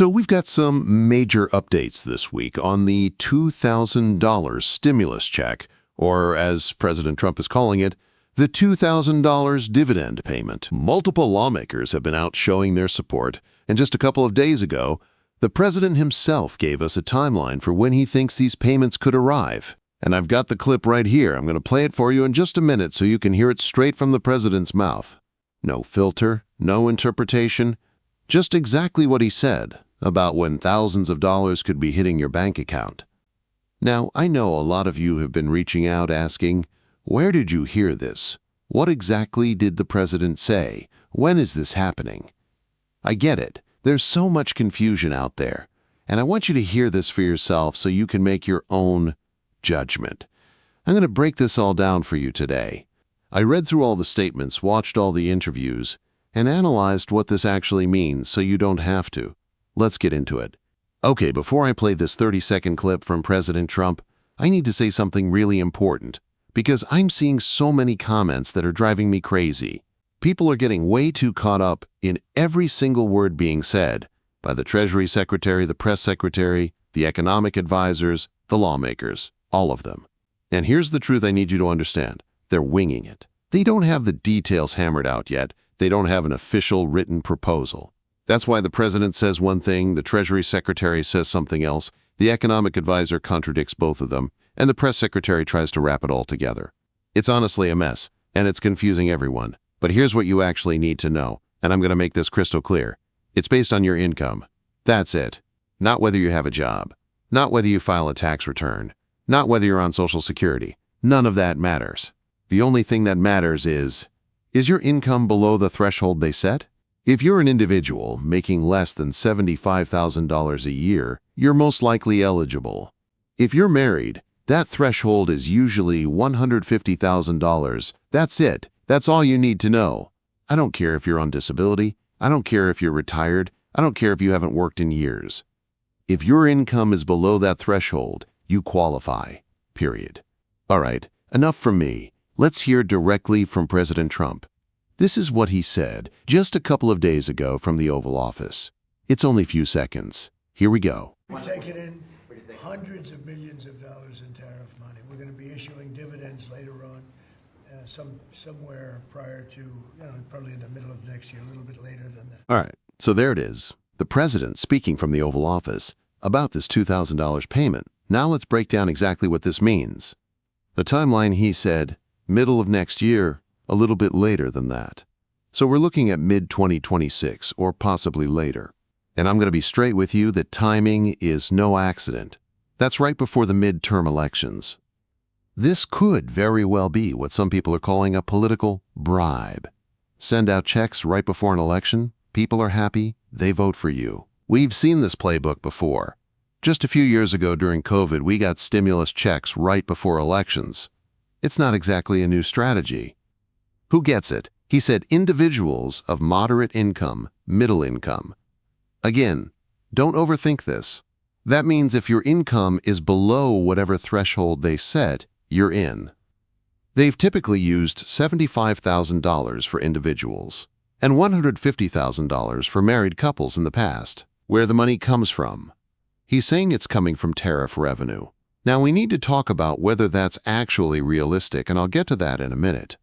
So we've got some major updates this week on the $2,000 stimulus check, or as President Trump is calling it, the $2,000 dividend payment. Multiple lawmakers have been out showing their support, and just a couple of days ago, the president himself gave us a timeline for when he thinks these payments could arrive. And I've got the clip right here. I'm going to play it for you in just a minute so you can hear it straight from the president's mouth. No filter, no interpretation, just exactly what he said about when thousands of dollars could be hitting your bank account. Now, I know a lot of you have been reaching out asking, where did you hear this? What exactly did the president say? When is this happening? I get it. There's so much confusion out there, and I want you to hear this for yourself so you can make your own judgment. I'm going to break this all down for you today. I read through all the statements, watched all the interviews, and analyzed what this actually means so you don't have to. Let's get into it. Okay, before I play this 30-second clip from President Trump, I need to say something really important, because I'm seeing so many comments that are driving me crazy. People are getting way too caught up in every single word being said by the Treasury Secretary, the Press Secretary, the economic advisors, the lawmakers, all of them. And here's the truth I need you to understand. They're winging it. They don't have the details hammered out yet. They don't have an official written proposal. That's why the president says one thing, the Treasury Secretary says something else, the economic advisor contradicts both of them, and the press secretary tries to wrap it all together. It's honestly a mess, and it's confusing everyone. But here's what you actually need to know, and I'm going to make this crystal clear. It's based on your income. That's it. Not whether you have a job. Not whether you file a tax return. Not whether you're on Social Security. None of that matters. The only thing that matters is your income below the threshold they set? If you're an individual making less than $75,000 a year, you're most likely eligible. If you're married, that threshold is usually $150,000. That's it. That's all you need to know. I don't care if you're on disability. I don't care if you're retired. I don't care if you haven't worked in years. If your income is below that threshold, you qualify. Period. All right, enough from me. Let's hear directly from President Trump. This is what he said just a couple of days ago from the Oval Office. It's only a few seconds. Here we go. We've taken in hundreds of millions of dollars in tariff money. We're going to be issuing dividends later on, somewhere prior to, probably in the middle of next year, a little bit later than that. All right, so there it is. The president speaking from the Oval Office about this $2,000 payment. Now let's break down exactly what this means. The timeline, he said, middle of next year, a little bit later than that. So we're looking at mid-2026 or possibly later. And I'm going to be straight with you that timing is no accident. That's right before the midterm elections. This could very well be what some people are calling a political bribe. Send out checks right before an election, people are happy, they vote for you. We've seen this playbook before. Just a few years ago during COVID, we got stimulus checks right before elections. It's not exactly a new strategy. Who gets it? He said individuals of moderate income, middle income. Again, don't overthink this. That means if your income is below whatever threshold they set, you're in. They've typically used $75,000 for individuals and $150,000 for married couples in the past. Where the money comes from? He's saying it's coming from tariff revenue. Now we need to talk about whether that's actually realistic, and I'll get to that in a minute.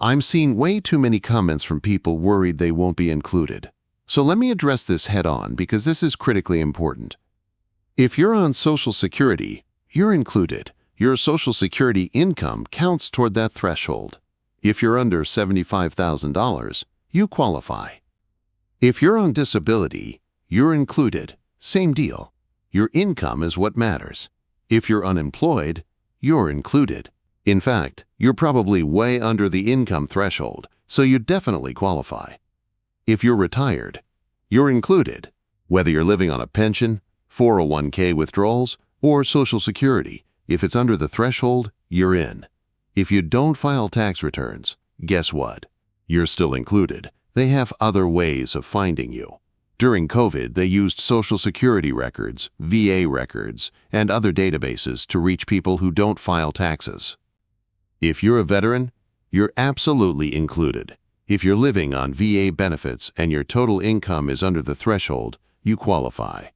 I'm seeing way too many comments from people worried they won't be included. So let me address this head on because this is critically important. If you're on Social Security, you're included. Your Social Security income counts toward that threshold. If you're under $75,000, you qualify. If you're on disability, you're included. Same deal. Your income is what matters. If you're unemployed, you're included. In fact, you're probably way under the income threshold, so you definitely qualify. If you're retired, you're included. Whether you're living on a pension, 401k withdrawals, or Social Security, if it's under the threshold, you're in. If you don't file tax returns, guess what? You're still included. They have other ways of finding you. During COVID, they used Social Security records, VA records, and other databases to reach people who don't file taxes. If you're a veteran, you're absolutely included. If you're living on VA benefits and your total income is under the threshold, you qualify.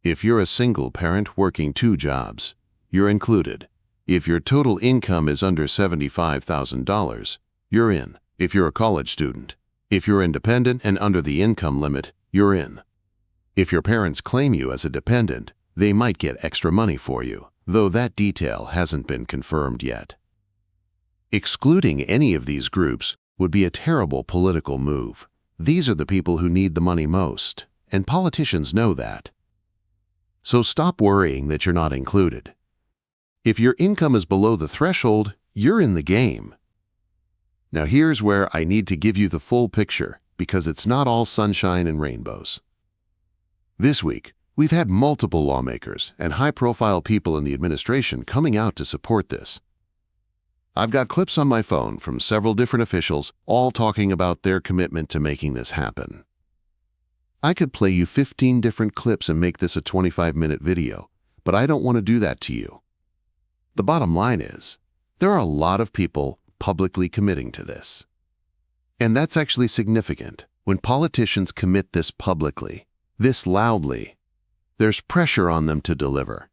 If you're a single parent working 2 jobs, you're included. If your total income is under $75,000, you're in. If you're a college student, if you're independent and under the income limit, you're in. If your parents claim you as a dependent, they might get extra money for you, though that detail hasn't been confirmed yet. Excluding any of these groups would be a terrible political move. These are the people who need the money most, and politicians know that. So stop worrying that you're not included. If your income is below the threshold, you're in the game. Now here's where I need to give you the full picture, because it's not all sunshine and rainbows. This week, we've had multiple lawmakers and high-profile people in the administration coming out to support this. I've got clips on my phone from several different officials, all talking about their commitment to making this happen. I could play you 15 different clips and make this a 25-minute video, but I don't want to do that to you. The bottom line is, there are a lot of people publicly committing to this. And that's actually significant. When politicians commit this publicly, this loudly, there's pressure on them to deliver.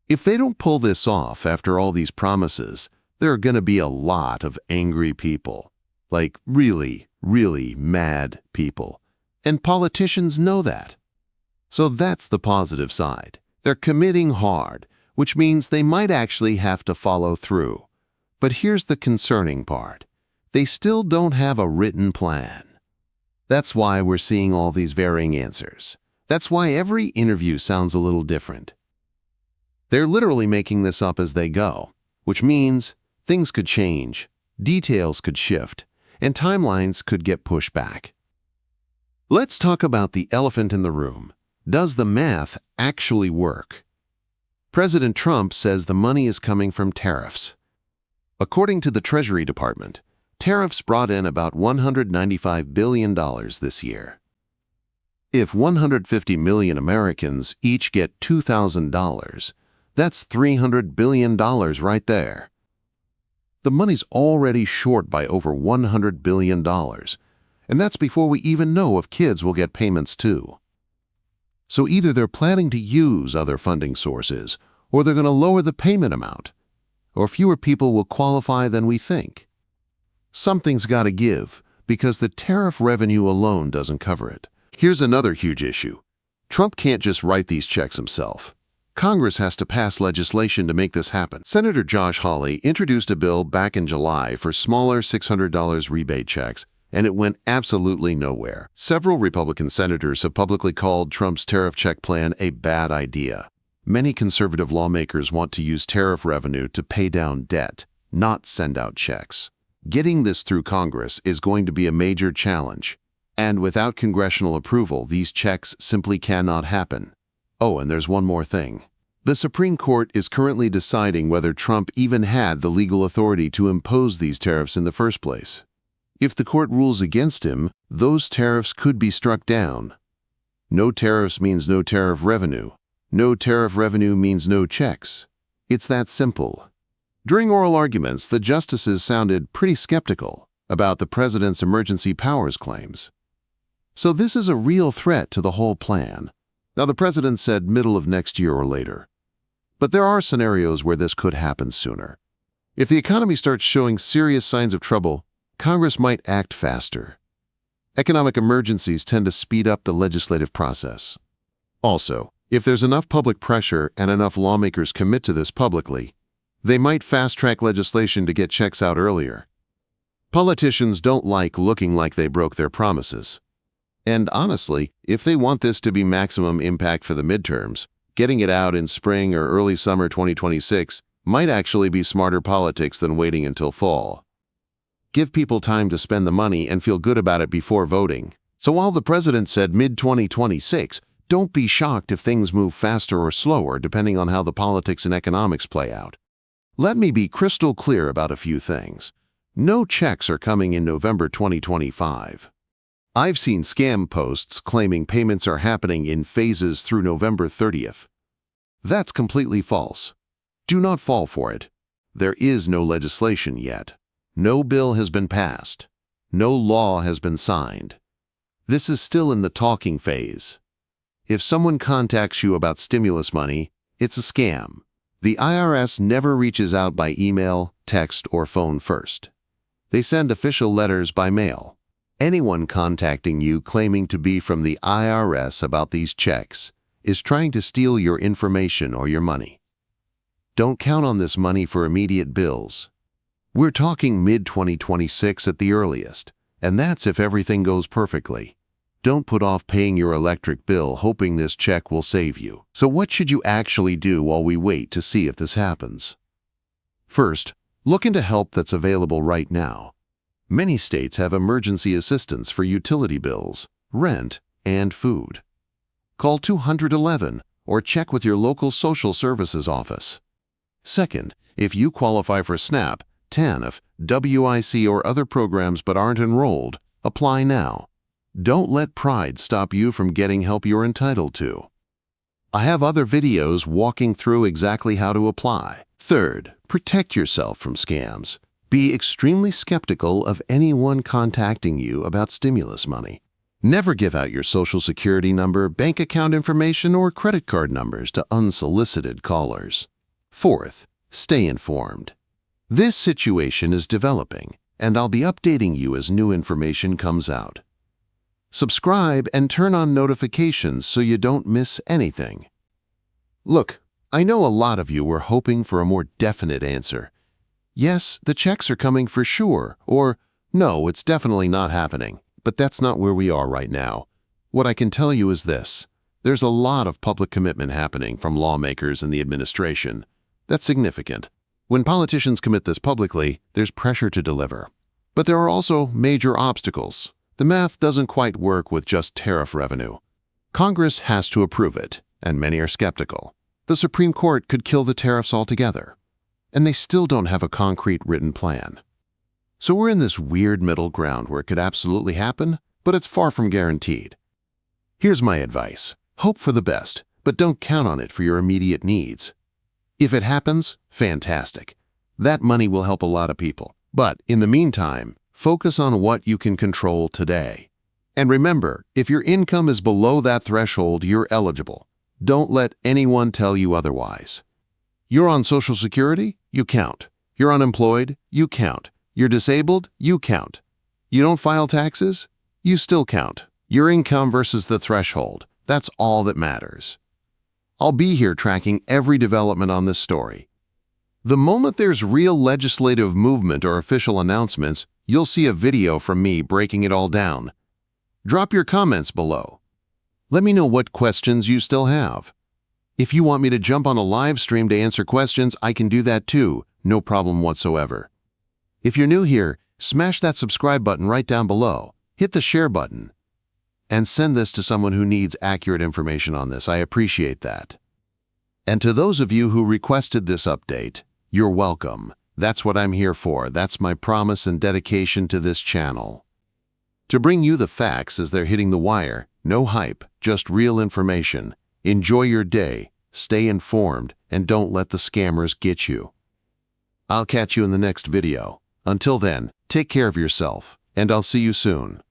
If they don't pull this off after all these promises, there are going to be a lot of angry people, like really, really mad people. And politicians know that. So that's the positive side. They're committing hard, which means they might actually have to follow through. But here's the concerning part. They still don't have a written plan. That's why we're seeing all these varying answers. That's why every interview sounds a little different. They're literally making this up as they go, which means things could change, details could shift, and timelines could get pushed back. Let's talk about the elephant in the room. Does the math actually work? President Trump says the money is coming from tariffs. According to the Treasury Department, tariffs brought in about $195 billion this year. If 150 million Americans each get $2,000, that's $300 billion right there. The money's already short by over $100 billion, and that's before we even know if kids will get payments too. So either they're planning to use other funding sources, or they're going to lower the payment amount, or fewer people will qualify than we think. Something's got to give, because the tariff revenue alone doesn't cover it. Here's another huge issue. Trump can't just write these checks himself. Congress has to pass legislation to make this happen. Senator Josh Hawley introduced a bill back in July for smaller $600 rebate checks, and it went absolutely nowhere. Several Republican senators have publicly called Trump's tariff check plan a bad idea. Many conservative lawmakers want to use tariff revenue to pay down debt, not send out checks. Getting this through Congress is going to be a major challenge, and without congressional approval, these checks simply cannot happen. Oh, and there's one more thing. The Supreme Court is currently deciding whether Trump even had the legal authority to impose these tariffs in the first place. If the court rules against him, those tariffs could be struck down. No tariffs means no tariff revenue. No tariff revenue means no checks. It's that simple. During oral arguments, the justices sounded pretty skeptical about the president's emergency powers claims. So this is a real threat to the whole plan. Now, the president said middle of next year or later. But there are scenarios where this could happen sooner. If the economy starts showing serious signs of trouble, Congress might act faster. Economic emergencies tend to speed up the legislative process. Also, if there's enough public pressure and enough lawmakers commit to this publicly, they might fast-track legislation to get checks out earlier. Politicians don't like looking like they broke their promises. And honestly, if they want this to be maximum impact for the midterms, getting it out in spring or early summer 2026 might actually be smarter politics than waiting until fall. Give people time to spend the money and feel good about it before voting. So while the president said mid-2026, don't be shocked if things move faster or slower depending on how the politics and economics play out. Let me be crystal clear about a few things. No checks are coming in November 2025. I've seen scam posts claiming payments are happening in phases through November 30th. That's completely false. Do not fall for it. There is no legislation yet. No bill has been passed. No law has been signed. This is still in the talking phase. If someone contacts you about stimulus money, it's a scam. The IRS never reaches out by email, text, or phone first. They send official letters by mail. Anyone contacting you claiming to be from the IRS about these checks is trying to steal your information or your money. Don't count on this money for immediate bills. We're talking mid-2026 at the earliest, and that's if everything goes perfectly. Don't put off paying your electric bill hoping this check will save you. So what should you actually do while we wait to see if this happens? First, look into help that's available right now. Many states have emergency assistance for utility bills, rent, and food. Call 211 or check with your local social services office. Second, if you qualify for SNAP, TANF, WIC, or other programs but aren't enrolled, apply now. Don't let pride stop you from getting help you're entitled to. I have other videos walking through exactly how to apply. Third, protect yourself from scams. Be extremely skeptical of anyone contacting you about stimulus money. Never give out your Social Security number, bank account information, or credit card numbers to unsolicited callers. Fourth, stay informed. This situation is developing, and I'll be updating you as new information comes out. Subscribe and turn on notifications so you don't miss anything. Look, I know a lot of you were hoping for a more definite answer. Yes, the checks are coming for sure, or no, it's definitely not happening. But that's not where we are right now. What I can tell you is this. There's a lot of public commitment happening from lawmakers and the administration. That's significant. When politicians commit this publicly, there's pressure to deliver. But there are also major obstacles. The math doesn't quite work with just tariff revenue. Congress has to approve it, and many are skeptical. The Supreme Court could kill the tariffs altogether. And they still don't have a concrete written plan. So we're in this weird middle ground where it could absolutely happen, but it's far from guaranteed. Here's my advice. Hope for the best, but don't count on it for your immediate needs. If it happens, fantastic. That money will help a lot of people. But in the meantime, focus on what you can control today. And remember, if your income is below that threshold, you're eligible. Don't let anyone tell you otherwise. You're on Social Security? You count. You're unemployed? You count. You're disabled? You count. You don't file taxes? You still count. Your income versus the threshold. That's all that matters. I'll be here tracking every development on this story. The moment there's real legislative movement or official announcements, you'll see a video from me breaking it all down. Drop your comments below. Let me know what questions you still have. If you want me to jump on a live stream to answer questions, I can do that too, no problem whatsoever. If you're new here, smash that subscribe button right down below, hit the share button, and send this to someone who needs accurate information on this. I appreciate that. And to those of you who requested this update, you're welcome. That's what I'm here for. That's my promise and dedication to this channel. To bring you the facts as they're hitting the wire, no hype, just real information. Enjoy your day, stay informed, and don't let the scammers get you. I'll catch you in the next video. Until then, take care of yourself, and I'll see you soon.